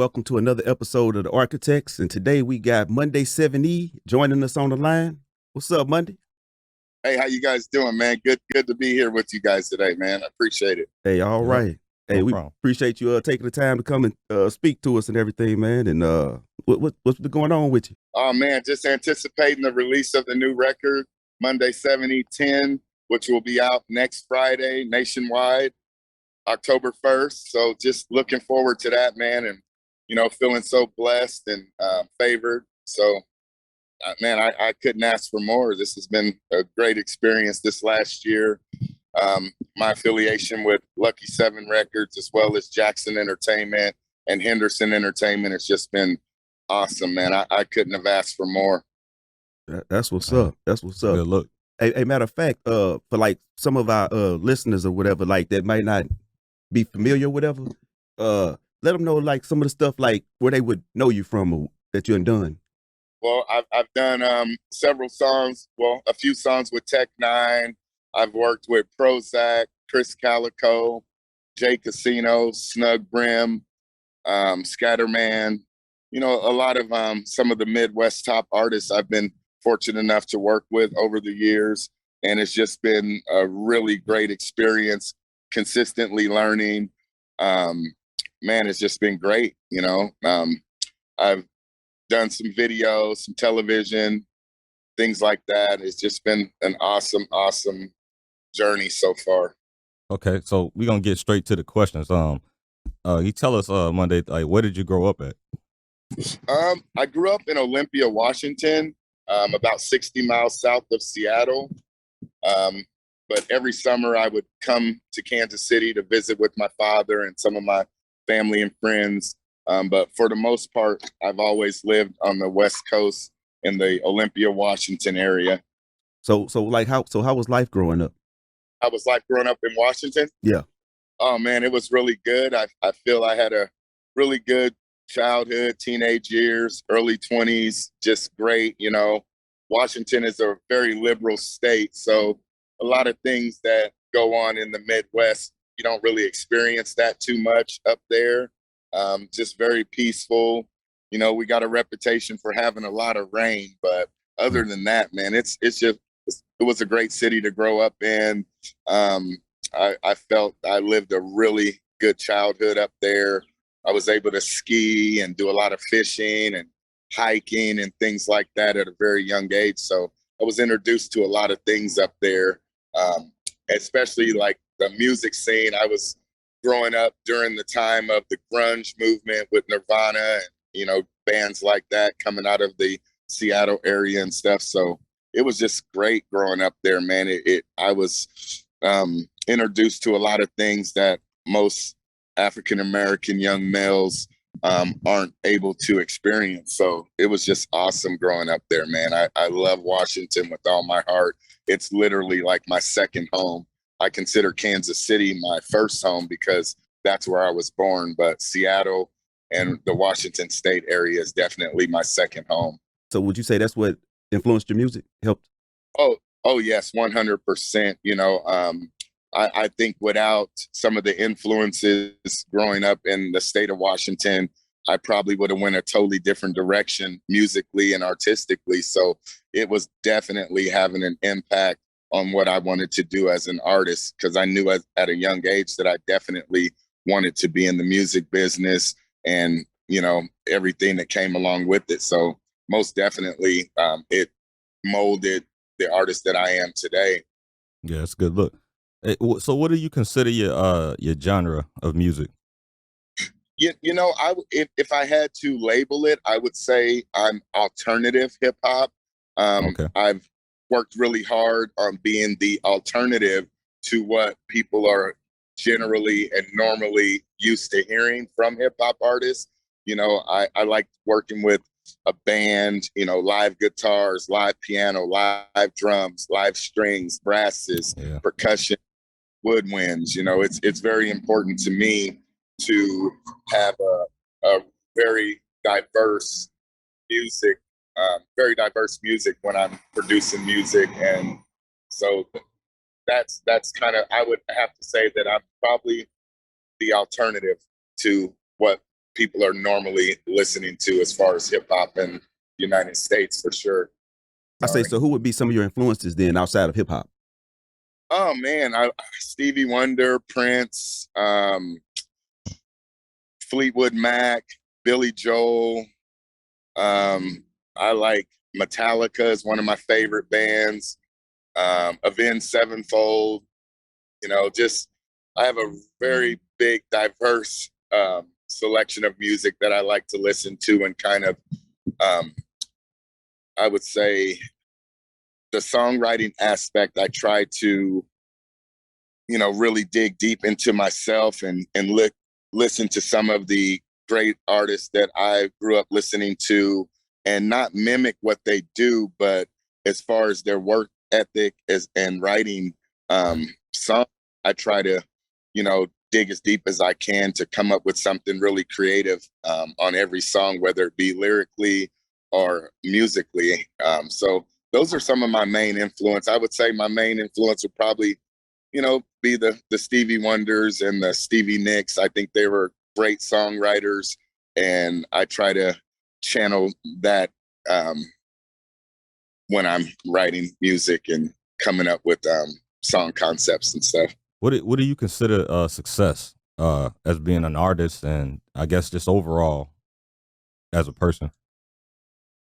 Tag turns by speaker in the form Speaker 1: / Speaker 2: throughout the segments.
Speaker 1: welcome to another episode of The Architects. And today we got Monday 7E joining us on the line. What's up, Monday?
Speaker 2: Hey, how you guys doing, man? Good to be here with you guys today, man. I appreciate it.
Speaker 1: Hey, all right. Hey, we appreciate you taking the time to come and speak to us and everything, man. And what's been going on with you?
Speaker 2: Oh, man, just anticipating the release of the new record, Monday 7E10, which will be out next Friday nationwide, October 1st. So just looking forward to that, man. And, feeling so blessed and favored. So, man, I couldn't ask for more. This has been a great experience this last year. My affiliation with Lucky 7 Records, as well as Jackson Entertainment and Henderson Entertainment, has just been awesome, man. I couldn't have asked for more.
Speaker 1: That's what's up. That's what's up.
Speaker 3: Good look.
Speaker 1: Hey, matter of fact, for like some of our listeners or whatever, like that might not be familiar or whatever, let them know like some of the stuff like where they would know you from or that you done.
Speaker 2: Well, I've done several songs. Well, a few songs with Tech N9ne. I've worked with Prozac, Chris Calico, Jay Casino, Snug Brim, Scatterman. A lot of some of the Midwest top artists I've been fortunate enough to work with over the years. And it's just been a really great experience, consistently learning. Man, it's just been great. I've done some videos, some television, things like that. It's just been an awesome journey so far.
Speaker 3: Okay, so we're gonna get straight to the questions. You tell us, Monday, like, where did you grow up at?
Speaker 2: I grew up in Olympia, Washington, about 60 miles south of Seattle. But every summer I would come to Kansas City to visit with my father and some of my family and friends. But for the most part, I've always lived on the West Coast in the Olympia, Washington area.
Speaker 1: So how was life growing up?
Speaker 2: How was life growing up in Washington?
Speaker 1: Yeah.
Speaker 2: Oh man, it was really good. I feel I had a really good childhood, teenage years, early 20s, just great. Washington is a very liberal state. So a lot of things that go on in the Midwest, you don't really experience that too much up there. Just very peaceful. We got a reputation for having a lot of rain, but other than that, man, it was a great city to grow up in. I felt I lived a really good childhood up there. I was able to ski and do a lot of fishing and hiking and things like that at a very young age. So I was introduced to a lot of things up there, especially like the music scene. I was growing up during the time of the grunge movement with Nirvana and, bands like that coming out of the Seattle area and stuff. So it was just great growing up there, man. I was introduced to a lot of things that most African-American young males aren't able to experience. So it was just awesome growing up there, man. I love Washington with all my heart. It's literally like my second home. I consider Kansas City my first home because that's where I was born, but Seattle and the Washington State area is definitely my second home.
Speaker 1: So would you say that's what influenced your music, helped?
Speaker 2: Oh yes, 100%. I think without some of the influences growing up in the state of Washington, I probably would have went a totally different direction musically and artistically. So it was definitely having an impact on what I wanted to do as an artist, because I knew at a young age that I definitely wanted to be in the music business and, everything that came along with it. So most definitely it molded the artist that I am today.
Speaker 3: Yeah, it's a good look. So what do you consider your genre of music?
Speaker 2: If I had to label it, I would say I'm alternative hip hop.
Speaker 3: Okay.
Speaker 2: I've worked really hard on being the alternative to what people are generally and normally used to hearing from hip hop artists. I like working with a band, live guitars, live piano, live drums, live strings, brasses, percussion, woodwinds. It's very important to me to have a very diverse music, when I'm producing music. And so that's kind of, I would have to say that I'm probably the alternative to what people are normally listening to as far as hip hop in the United States, for sure.
Speaker 1: I say, so who would be some of your influences then outside of hip hop?
Speaker 2: Oh man, Stevie Wonder, Prince, Fleetwood Mac, Billy Joel. I like Metallica is one of my favorite bands. Avenged Sevenfold. You know, just I have a very big, diverse selection of music that I like to listen to, and kind of, I would say, the songwriting aspect. I try to, you know, really dig deep into myself and listen to some of the great artists that I grew up listening to, and not mimic what they do, but as far as their work ethic and writing songs, I try to, you know, dig as deep as I can to come up with something really creative on every song, whether it be lyrically or musically. So those are some of my main influence. I would say my main influence would probably, you know, be the Stevie Wonders and the Stevie Nicks. I think they were great songwriters, and I try to channel that when I'm writing music and coming up with song concepts and stuff.
Speaker 3: What do you consider success as being an artist, and I guess just overall as a person?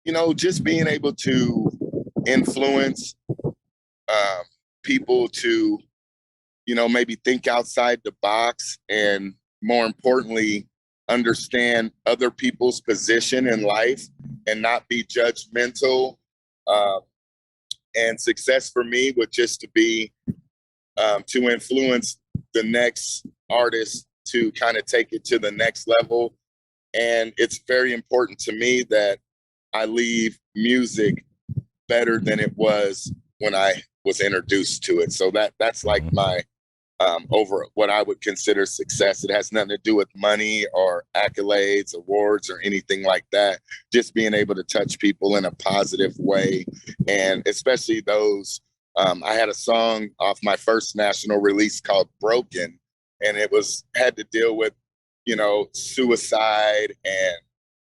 Speaker 2: You know, just being able to influence people to, you know, maybe think outside the box, and more importantly, understand other people's position in life and not be judgmental. And success for me would just to be to influence the next artist to kind of take it to the next level. And it's very important to me that I leave music better than it was when I was introduced to it. So that's like my over what I would consider success. It has nothing to do with money or accolades, awards, or anything like that. Just being able to touch people in a positive way, and especially those. I had a song off my first national release called "Broken," and it had to deal with, you know, suicide and,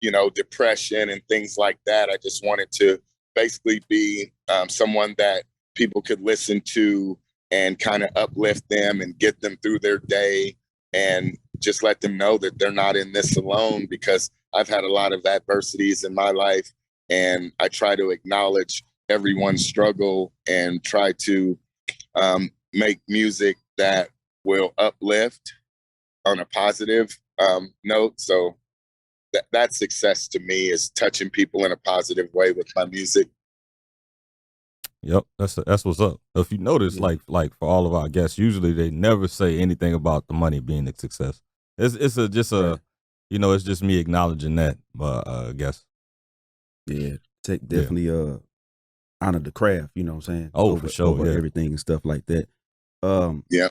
Speaker 2: you know, depression and things like that. I just wanted to basically be someone that people could listen to and kind of uplift them and get them through their day, and just let them know that they're not in this alone, because I've had a lot of adversities in my life, and I try to acknowledge everyone's struggle and try to make music that will uplift on a positive note. So that's success to me, is touching people in a positive way with my music.
Speaker 3: Yep, that's what's up. If you notice, like for all of our guests, usually they never say anything about the money being a success. It's a you know, it's just me acknowledging that. But I guess
Speaker 1: definitely honor the craft. You know what I'm saying?
Speaker 3: Oh, for sure,
Speaker 1: over everything and stuff like that.
Speaker 2: Yeah.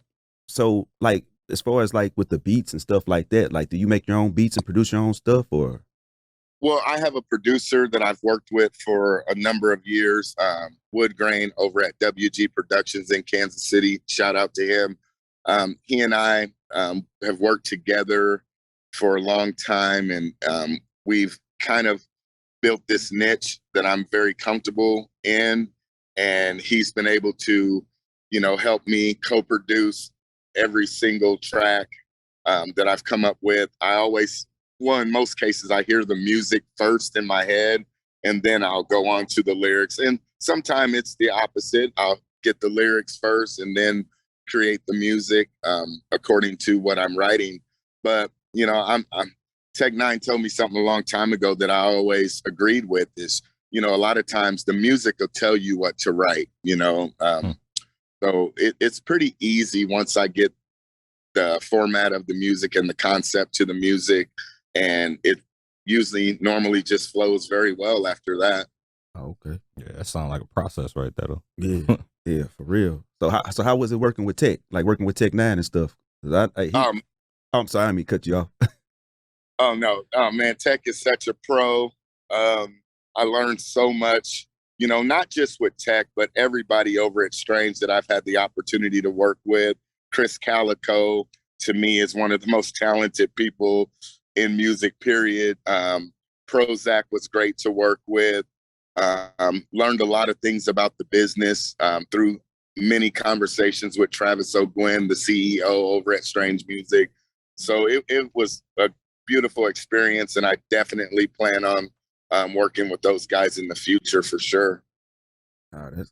Speaker 1: So like, as far as like with the beats and stuff like that, like, do you make your own beats and produce your own stuff, or?
Speaker 2: Well, I have a producer that I've worked with for a number of years, Wood Grain over at WG Productions in Kansas City. Shout out to him. He and I have worked together for a long time, and we've kind of built this niche that I'm very comfortable in. And he's been able to, you know, help me co-produce every single track that I've come up with. In most cases, I hear the music first in my head, and then I'll go on to the lyrics. And sometimes it's the opposite. I'll get the lyrics first and then create the music according to what I'm writing. But, you know, Tech N9ne told me something a long time ago that I always agreed with is, you know, a lot of times the music will tell you what to write, you know. So it's pretty easy once I get the format of the music and the concept to the music, and it usually normally just flows very well after that.
Speaker 1: Oh, okay.
Speaker 3: Yeah, that sounds like a process right there, though.
Speaker 1: Yeah, yeah, for real. So how was it working with Tech? Like working with Tech N9ne and stuff? I'm sorry, I mean cut you off.
Speaker 2: Oh no, oh man, Tech is such a pro. I learned so much, you know, not just with Tech, but everybody over at Strange that I've had the opportunity to work with. Chris Calico, to me, is one of the most talented people in music, period. Prozac was great to work with. Learned a lot of things about the business through many conversations with Travis O'Gwen, the CEO over at Strange Music. So it was a beautiful experience, and I definitely plan on working with those guys in the future for sure.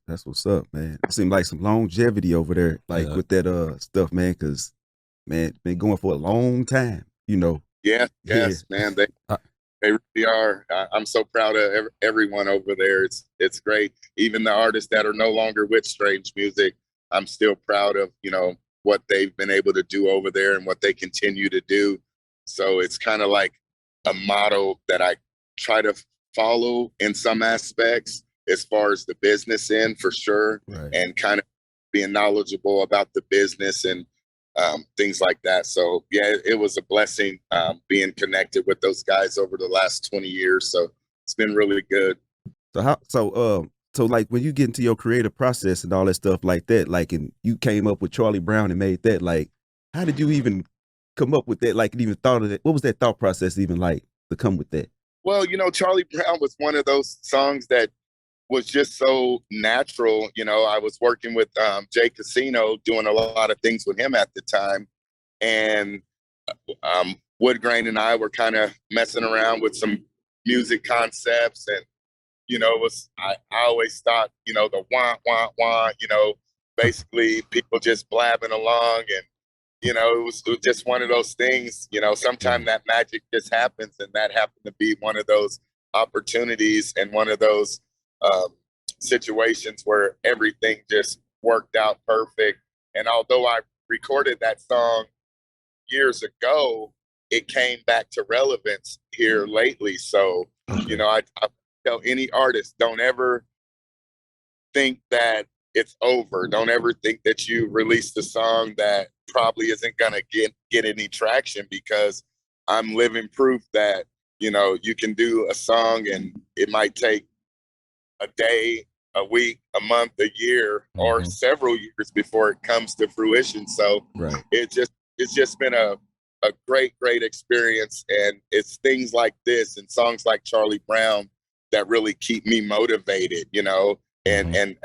Speaker 1: That's what's up, man. It seemed like some longevity over there, like with that stuff, man. Because man, been going for a long time, you know.
Speaker 2: Yes, man. They really are. I'm so proud of everyone over there. It's great. Even the artists that are no longer with Strange Music, I'm still proud of, you know, what they've been able to do over there and what they continue to do. So it's kind of like a model that I try to follow in some aspects as far as the business end, for sure, and kind of being knowledgeable about the business and things like that. So yeah, it was a blessing being connected with those guys over the last 20 years. So it's been really good.
Speaker 1: So like when you get into your creative process and all that stuff like that, like, and you came up with Charlie Brown and made that, like, how did you even come up with that? Like, and even thought of it? What was that thought process even like to come with that?
Speaker 2: Well, you know, Charlie Brown was one of those songs that was just so natural. You know, I was working with Jay Casino, doing a lot of things with him at the time. And Woodgrain and I were kind of messing around with some music concepts. And, you know, I always thought, you know, the wah, wah, wah, you know, basically people just blabbing along. And, you know, it was just one of those things, you know, sometimes that magic just happens. And that happened to be one of those opportunities and one of those situations where everything just worked out perfect. And although I recorded that song years ago, it came back to relevance here lately. So, you know, I tell any artist, don't ever think that it's over. Don't ever think that you released a song that probably isn't gonna get any traction, because I'm living proof that, you know, you can do a song and it might take a day, a week, a month, a year, or several years before it comes to fruition. So it's just been a great experience. And it's things like this and songs like Charlie Brown that really keep me motivated, you know, and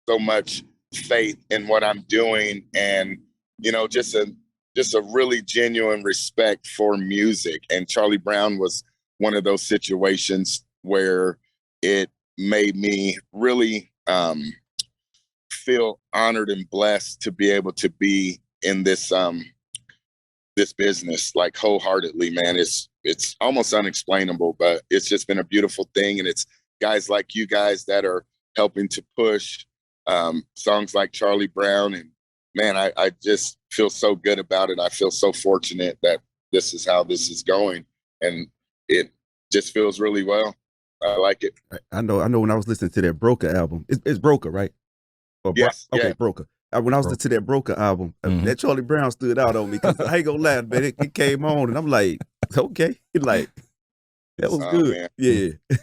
Speaker 2: so much faith in what I'm doing. And, you know, just a really genuine respect for music. And Charlie Brown was one of those situations where it made me really feel honored and blessed to be able to be in this this business, like, wholeheartedly, man. It's almost unexplainable, but it's just been a beautiful thing. And it's guys like you guys that are helping to push songs like Charlie Brown. And man, I just feel so good about it. I feel so fortunate that this is how this is going, and it just feels really well. I like it.
Speaker 1: I know when I was listening to that Broker album, it's Broker, right? Or
Speaker 2: yes.
Speaker 1: Okay, Broker. When I was listening to that Broker album, that Charlie Brown stood out on me, because I ain't gonna lie, man, it came on and I'm like, okay, like, that was good. Man. Yeah.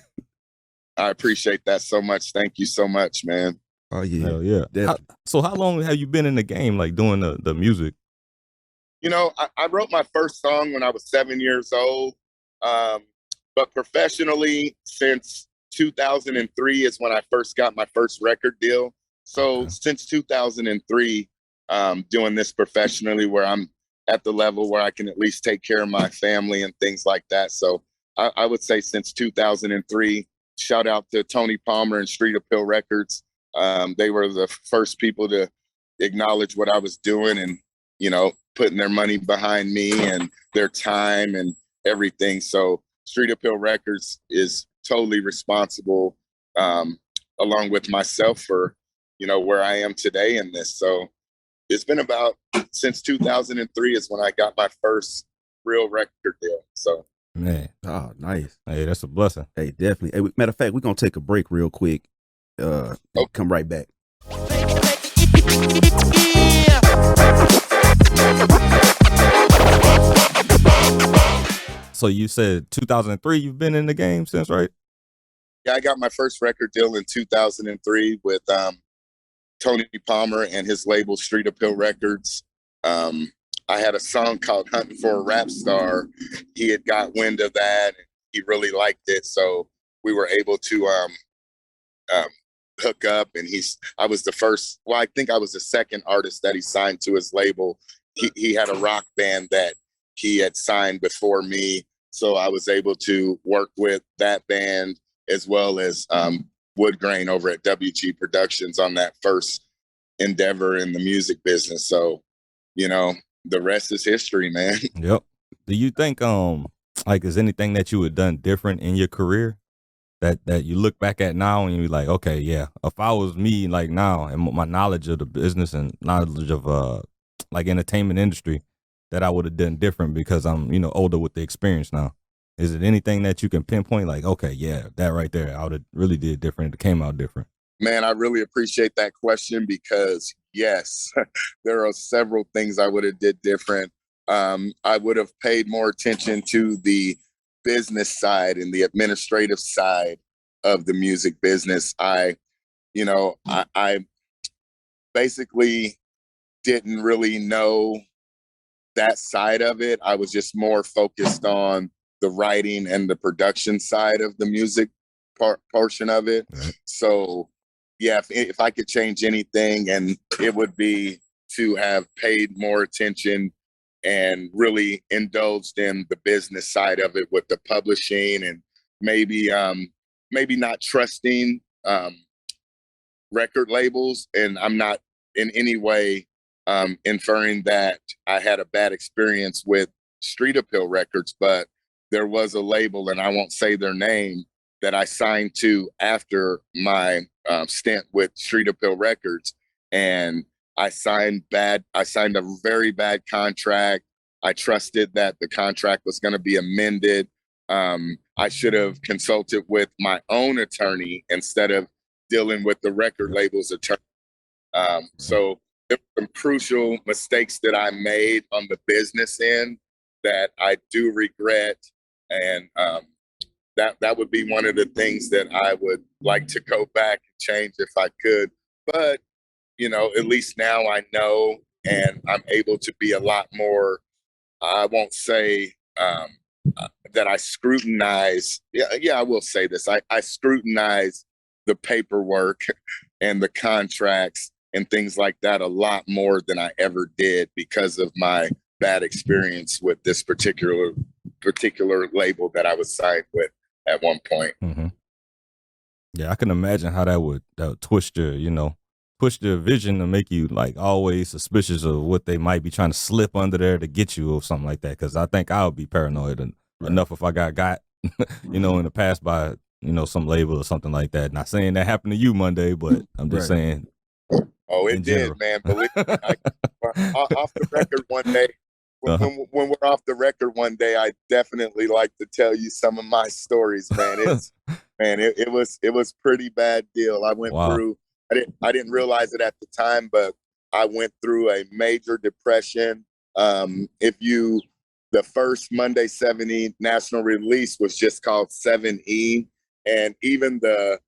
Speaker 2: I appreciate that so much. Thank you so much, man.
Speaker 1: Oh yeah.
Speaker 3: Hell yeah. So how long have you been in the game, like doing the music?
Speaker 2: You know, I wrote my first song when I was 7 years old. But professionally, since 2003 is when I first got my first record deal. So since 2003, doing this professionally, where I'm at the level where I can at least take care of my family and things like that. So I would say since 2003. Shout out to Tony Palmer and Street Appeal Records. They were the first people to acknowledge what I was doing and, you know, putting their money behind me and their time and everything. So Street Appeal Records is totally responsible, along with myself, for, you know, where I am today in this. So it's been about since 2003 is when I got my first real record deal. So.
Speaker 3: Man.
Speaker 1: Oh, nice.
Speaker 3: Hey, that's a blessing.
Speaker 1: Hey, definitely. Hey, matter of fact, we're going to take a break real quick. Come right back.
Speaker 3: So you said 2003 you've been in the game since, right?
Speaker 2: Yeah, I got my first record deal in 2003 with Tony Palmer and his label Street Appeal Records. I had a song called Hunting for a Rap Star. He had got wind of that and he really liked it. So we were able to um, hook up, and I was the first, well, I think I was the second artist that he signed to his label. He had a rock band that he had signed before me. So I was able to work with that band as well as Woodgrain over at WG Productions on that first endeavor in the music business. So, you know, the rest is history, man.
Speaker 3: Yep. Do you think like is anything that you had done different in your career that you look back at now and you're like, okay, yeah, if I was me like now and my knowledge of the business and knowledge of like entertainment industry, that I would have done different because I'm, you know, older with the experience now? Is it anything that you can pinpoint like, okay, yeah, that right there, I would have really did different. It came out different.
Speaker 2: Man, I really appreciate that question because yes, there are several things I would have did different. I would have paid more attention to the business side and the administrative side of the music business. I basically didn't really know that side of it. I was just more focused on the writing and the production side of the music portion of it.
Speaker 3: Right.
Speaker 2: So yeah, if I could change anything, and it would be to have paid more attention and really indulged in the business side of it with the publishing, and maybe not trusting record labels. And I'm not in any way inferring that I had a bad experience with Street Appeal Records, but there was a label, and I won't say their name, that I signed to after my stint with Street Appeal Records, and I signed a very bad contract. I trusted that the contract was going to be amended. I should have consulted with my own attorney instead of dealing with the record label's attorney. So there were some crucial mistakes that I made on the business end that I do regret, and that would be one of the things that I would like to go back and change if I could. But you know, at least now I know, and I'm able to be a lot more, I won't say that I scrutinize. Yeah, I will say this. I scrutinize the paperwork and the contracts and things like that a lot more than I ever did because of my bad experience with this particular label that I was signed with at one point.
Speaker 3: Mm-hmm. Yeah, I can imagine how that would twist your, push their vision to make you like always suspicious of what they might be trying to slip under there to get you or something like that. Because I think I would be paranoid enough if I got in the past by some label or something like that. Not saying that happened to you Monday, but I'm just saying.
Speaker 2: Oh, it did, man. Believe me, off the record one day. When we're off the record one day, I definitely like to tell you some of my stories, man. It was pretty bad deal. I went through. I didn't realize it at the time, but I went through a major depression. The first Monday 7E national release was just called 7E, and even the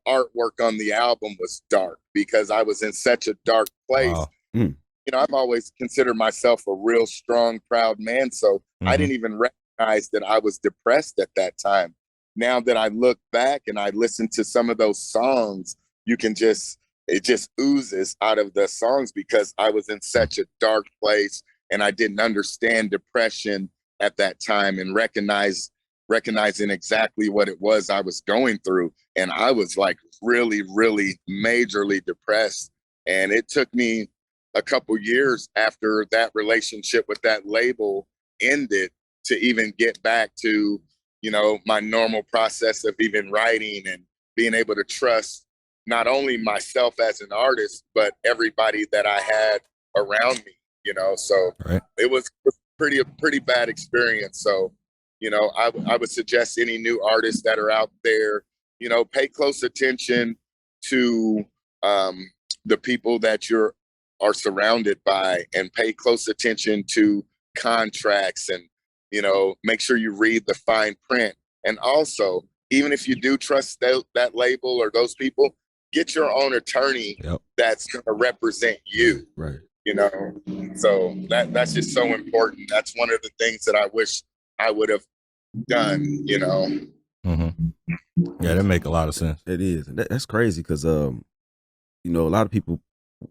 Speaker 2: artwork on the album was dark because I was in such a dark place.
Speaker 3: Wow.
Speaker 2: I've always considered myself a real strong, proud man. So I didn't even recognize that I was depressed at that time. Now that I look back and I listen to some of those songs, it just oozes out of the songs because I was in such a dark place and I didn't understand depression at that time and recognizing exactly what it was I was going through. And I was like really, really majorly depressed. And it took me a couple years after that relationship with that label ended to even get back to, my normal process of even writing and being able to trust not only myself as an artist, but everybody that I had around me, so it was a pretty bad experience. So, I would suggest any new artists that are out there, pay close attention to the people that are surrounded by, and pay close attention to contracts, and make sure you read the fine print. And also, even if you do trust that label or those people, get your own attorney that's going to represent you.
Speaker 1: Right.
Speaker 2: you know. So that's just so important. That's one of the things that I wish I would have done, you know.
Speaker 3: Yeah, that make a lot of sense.
Speaker 1: It is. That's crazy because you know, a lot of people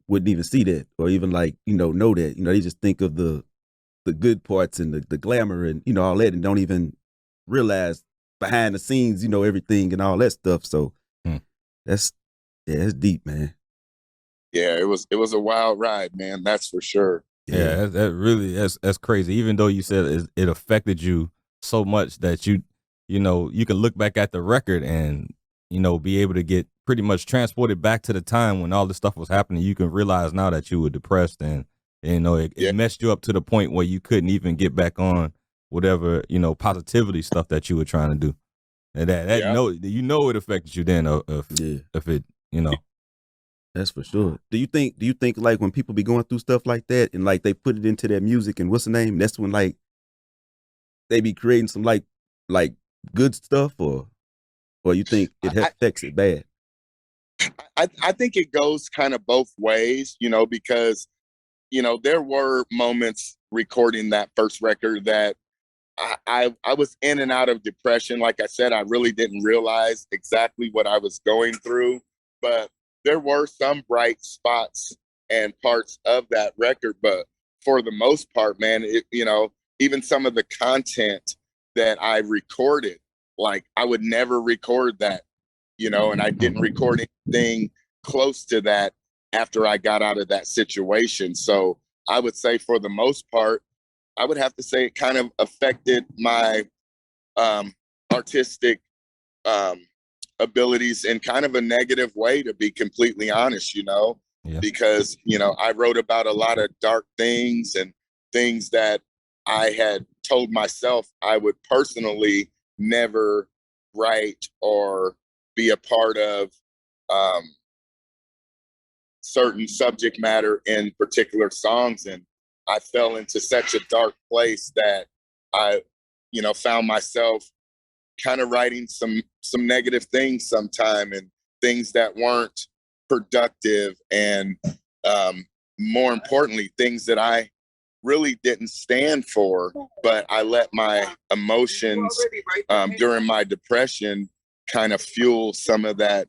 Speaker 1: wouldn't even see that or even like, you know that. You know, they just think of the good parts and the glamour and, you know, all that, and don't even realize behind the scenes, you know, everything and all that stuff. So that's deep, man.
Speaker 2: Yeah, it was a wild ride, man. That's for sure.
Speaker 3: Yeah, that really that's crazy. Even though you said it affected you so much that you know, you can look back at the record and, you know, be able to get pretty much transported back to the time when all this stuff was happening. You can realize now that you were depressed and you know, it messed you up to the point where you couldn't even get back on whatever, you know, positivity stuff that you were trying to do. And you know it affected you then if it, you know.
Speaker 1: That's for sure. Do you think like when people be going through stuff like that and like they put it into their music and what's the name? That's when like they be creating some like good stuff, or you think it affects it bad?
Speaker 2: I think it goes kind of both ways, you know, because, you know, there were moments recording that first record that I was in and out of depression. Like I said, I really didn't realize exactly what I was going through, but there were some bright spots and parts of that record. But for the most part, man, you know, even some of the content that I recorded, like I would never record that, you know, and I didn't record anything close to that after I got out of that situation. So I would say for the most part, I would have to say it kind of affected my artistic abilities in kind of a negative way, to be completely honest, you know, because, you know, I wrote about a lot of dark things and things that I had told myself I would personally never write or be a part of certain subject matter in particular songs. And I fell into such a dark place that I, you know, found myself kind of writing some negative things sometime, and things that weren't productive, and more importantly, things that I really didn't stand for, but I let my emotions during my depression kind of fuel some of that,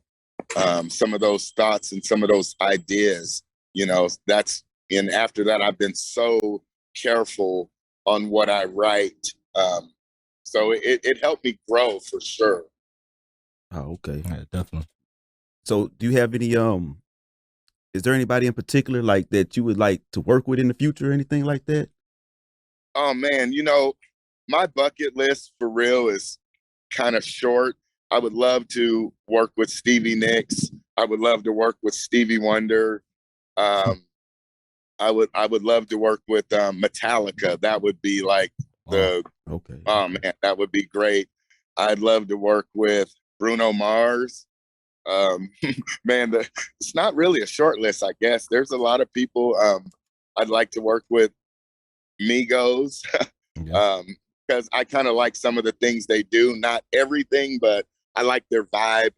Speaker 2: some of those thoughts and some of those ideas, you know. And after that, I've been so careful on what I write. So it helped me grow for sure.
Speaker 1: Oh, okay.
Speaker 3: Yeah, definitely.
Speaker 1: So do you have any, is there anybody in particular like that you would like to work with in the future or anything like that?
Speaker 2: Oh man, you know, my bucket list for real is kind of short. I would love to work with Stevie Nicks. I would love to work with Stevie Wonder. I would love to work with Metallica. That would be like oh man, that would be great. I'd love to work with Bruno Mars. Man, it's not really a short list, I guess. There's a lot of people I'd like to work with. Migos, because I kind of like some of the things they do. Not everything, but I like their vibe.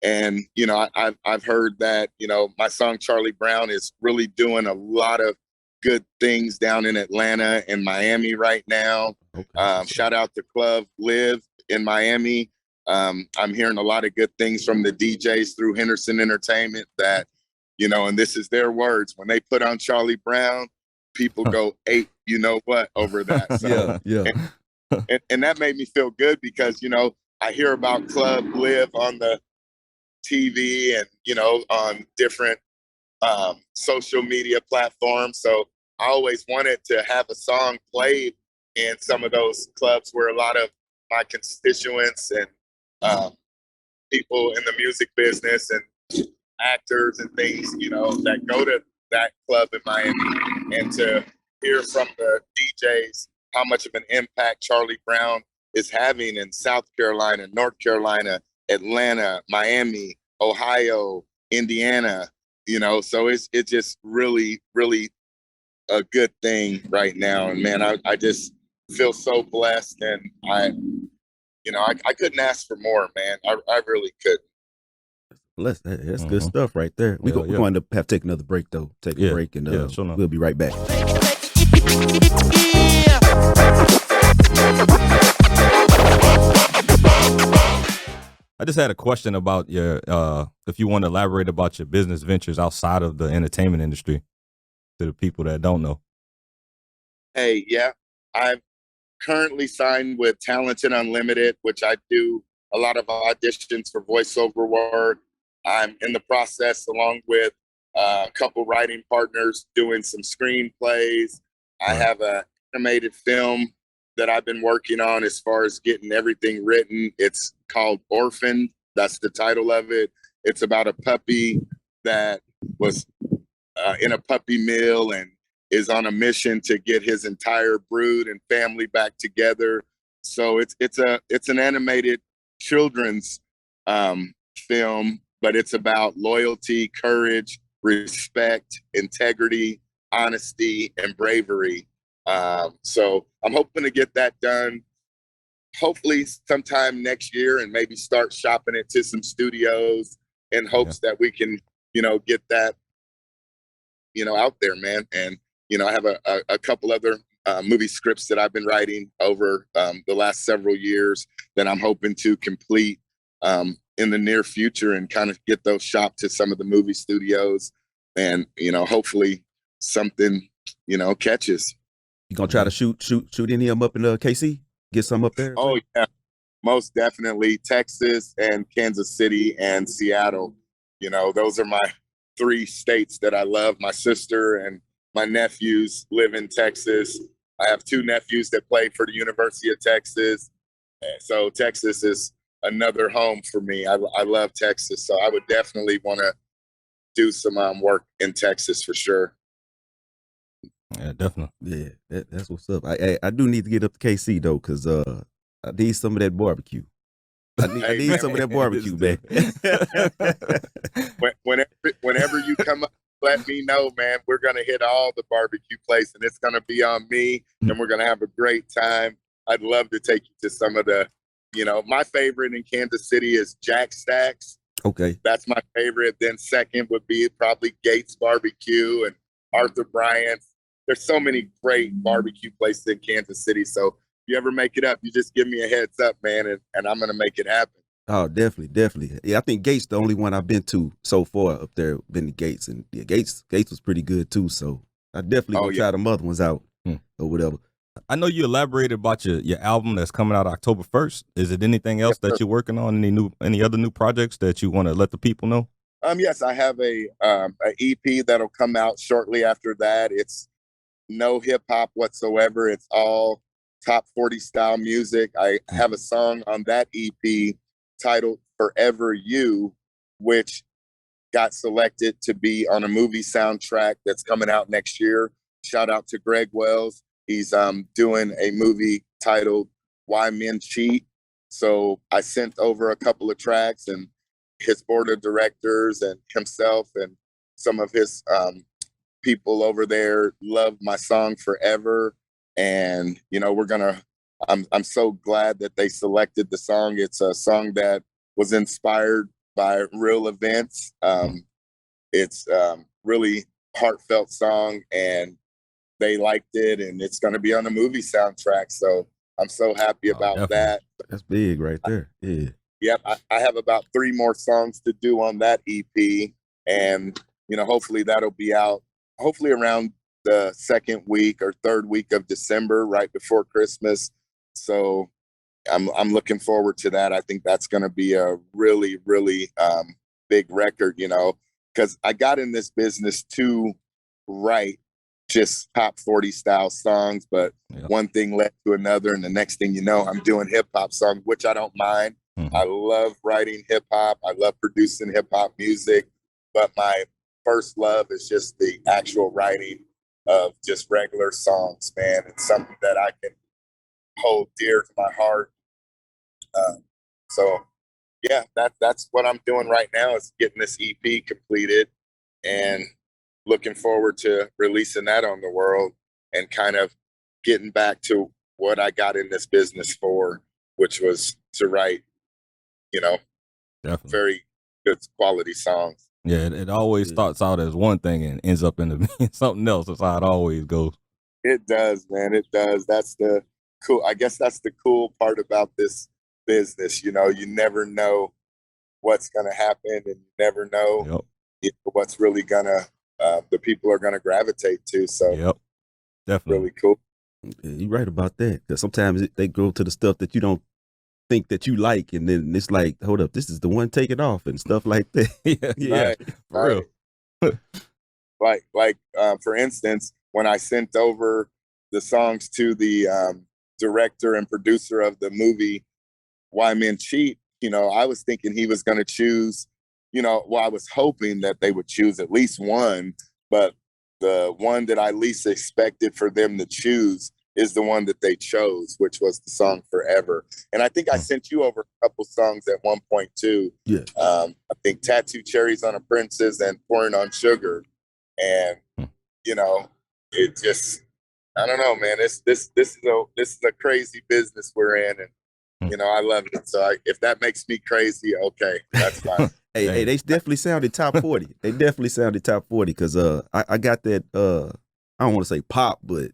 Speaker 2: And you know, I've heard that, you know, my song Charlie Brown is really doing a lot of good things down in Atlanta and Miami right now. Shout out to Club Live in Miami. I'm hearing a lot of good things from the DJs through Henderson Entertainment that, you know, and this is their words, when they put on Charlie Brown, people go ape, you know what, over that. So, and that made me feel good because, you know, I hear about Club Live on the TV and, you know, on different social media platforms. So I always wanted to have a song played in some of those clubs where a lot of my constituents and people in the music business and actors and things, you know, that go to that club in Miami, and to hear from the DJs how much of an impact Charlie Brown is having in South Carolina, North Carolina, Atlanta, Miami, Ohio, Indiana, you know. So it's just really, really a good thing right now. And man, I just feel so blessed, and you know, I couldn't ask for more, man. I really couldn't.
Speaker 1: That's good stuff right there. We're
Speaker 3: Yeah,
Speaker 1: going to have to take another break though. Take a break and
Speaker 3: sure enough.
Speaker 1: we'll be right back.
Speaker 3: I just had a question about your if you want to elaborate about your business ventures outside of the entertainment industry to the people that don't know.
Speaker 2: Hey, yeah, I'm currently signed with Talented Unlimited, which I do a lot of auditions for voiceover work. I'm in the process, along with a couple writing partners, doing some screenplays. I have an animated film that I've been working on as far as getting everything written. It's called Orphaned. That's the title of it. It's about a puppy that was in a puppy mill and is on a mission to get his entire brood and family back together. So it's an animated children's film, but it's about loyalty, courage, respect, integrity, honesty, and bravery. So I'm hoping to get that done hopefully sometime next year and maybe start shopping it to some studios in hopes that we can, get that, out there, man. And, I have a couple other movie scripts that I've been writing over the last several years that I'm hoping to complete in the near future and kind of get those shopped to some of the movie studios. And, hopefully something, catches.
Speaker 1: You gonna try to shoot any of them up in KC? Get some up there?
Speaker 2: Oh, yeah, most definitely. Texas and Kansas City and Seattle. Those are my 3 states that I love. My sister and my nephews live in Texas. I have 2 nephews that play for the University of Texas. So Texas is another home for me. I love Texas. So I would definitely want to do some work in Texas for sure.
Speaker 3: Yeah, definitely.
Speaker 1: Yeah, that's what's up. I do need to get up to KC though, because I need some of that barbecue. I need some of that barbecue, man.
Speaker 2: Whenever you come up, let me know, man. We're gonna hit all the barbecue places, and it's gonna be on me, and we're gonna have a great time. I'd love to take you to some of the, my favorite in Kansas City is Jack Stacks.
Speaker 1: Okay,
Speaker 2: that's my favorite. Then second would be probably Gates Barbecue and Arthur Bryant's. There's so many great barbecue places in Kansas City. So if you ever make it up, you just give me a heads up, man, and I'm gonna make it happen.
Speaker 1: Oh, definitely. Yeah, I think Gates the only one I've been to so far up there. Been to Gates, and yeah, Gates was pretty good too. So I definitely gonna try them other ones out or whatever.
Speaker 3: I know you elaborated about your album that's coming out October 1st. Is it anything else that you're working on? Any other new projects that you want to let the people know?
Speaker 2: Yes, I have a EP that'll come out shortly after that. It's no hip hop whatsoever. It's all top 40 style music. I have a song on that EP titled Forever You, which got selected to be on a movie soundtrack that's coming out next year. Shout out to Greg Wells. He's doing a movie titled Why Men Cheat. So I sent over a couple of tracks, and his board of directors and himself and some of his people over there love my song Forever. And, I'm so glad that they selected the song. It's a song that was inspired by real events. It's really heartfelt song, and they liked it, and it's going to be on the movie soundtrack. So I'm so happy about that.
Speaker 1: That's big right there. Yeah.
Speaker 2: Yep. I have about 3 more songs to do on that EP, and, hopefully that'll be out hopefully around the 2nd week or 3rd week of December, right before Christmas. So I'm looking forward to that. I think that's going to be a really, really big record, because I got in this business to write just top 40 style songs, but one thing led to another, and the next thing you know, I'm doing hip hop songs, which I don't mind. I love writing hip hop. I love producing hip hop music, but my first love is just the actual writing of just regular songs, man. It's something that I can hold dear to my heart. So yeah, that's what I'm doing right now, is getting this EP completed and looking forward to releasing that on the world and kind of getting back to what I got in this business for, which was to write, very good quality songs.
Speaker 3: Yeah, it always starts out as one thing and ends up in something else. That's how it always goes.
Speaker 2: It does, man. It does. That's the cool. I guess that's the cool part about this business. You know, you never know what's going to happen, and you never know what's really gonna the people are gonna gravitate to. So,
Speaker 3: definitely
Speaker 2: really cool.
Speaker 1: You're right about that. Because sometimes they go to the stuff that you don't think that you like, and then it's like, hold up, this is the one, take it off and stuff like that.
Speaker 3: Yeah, for real.
Speaker 2: like for instance, when I sent over the songs to the director and producer of the movie Why Men Cheat, you know, I was thinking he was going to choose, you know, well, I was hoping that they would choose at least one, but the one that I least expected for them to choose is the one that they chose, which was the song Forever. And I think I sent you over a couple songs at one point too.
Speaker 1: Yeah.
Speaker 2: I think Tattoo Cherries on a Princess and Pouring on Sugar. And, you know, it just, I don't know, man, this is a crazy business we're in. And, you know, I love it. So if that makes me crazy, okay, that's fine.
Speaker 1: Hey, they definitely sounded top 40. They definitely sounded top 40 because I got that I don't want to say pop, but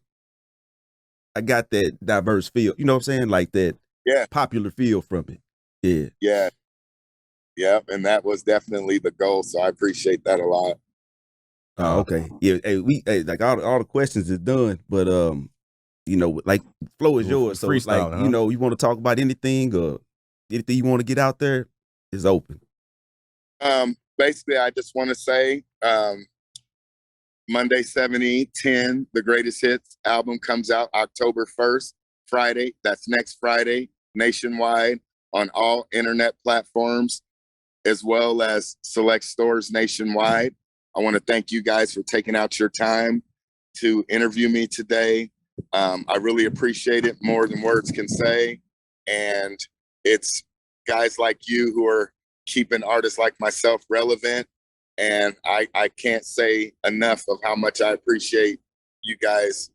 Speaker 1: I got that diverse feel. You know what I'm saying? Like that popular feel from it. Yeah.
Speaker 2: Yeah. Yep. And that was definitely the goal. So I appreciate that a lot.
Speaker 1: Oh, okay. Yeah. Hey, like all the questions is done, but you know, like flow is yours. So like, you know, you want to talk about anything or anything you want to get out there is open.
Speaker 2: Basically, I just want to say Monday 7010, the Greatest Hits album comes out October 1st, Friday. That's next Friday, nationwide on all internet platforms, as well as select stores nationwide. I want to thank you guys for taking out your time to interview me today. I really appreciate it more than words can say. And it's guys like you who are keeping artists like myself relevant. And I can't say enough of how much I appreciate you guys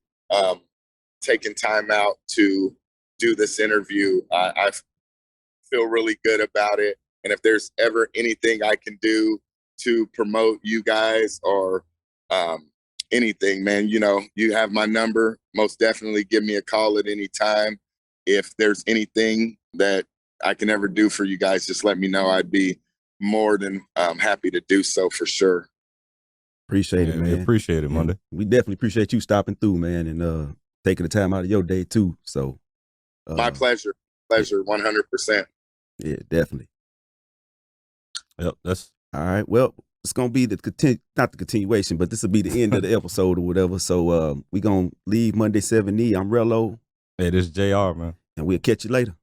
Speaker 2: taking time out to do this interview. I feel really good about it. And if there's ever anything I can do to promote you guys or anything, man, you know, you have my number. Most definitely give me a call at any time. If there's anything that I can ever do for you guys, just let me know. I'd be more than happy to do so for sure.
Speaker 1: Appreciate it, man.
Speaker 3: We appreciate it, Monday.
Speaker 1: We definitely appreciate you stopping through, man, and taking the time out of your day too. So
Speaker 2: my pleasure. 100%.
Speaker 1: Yeah, definitely.
Speaker 3: Yep, that's
Speaker 1: all right. Well, it's gonna be not the continuation, but this will be the end of the episode or whatever. So we gonna leave Monday 7 I'm Rello.
Speaker 3: Hey, this is JR, man.
Speaker 1: And we'll catch you later.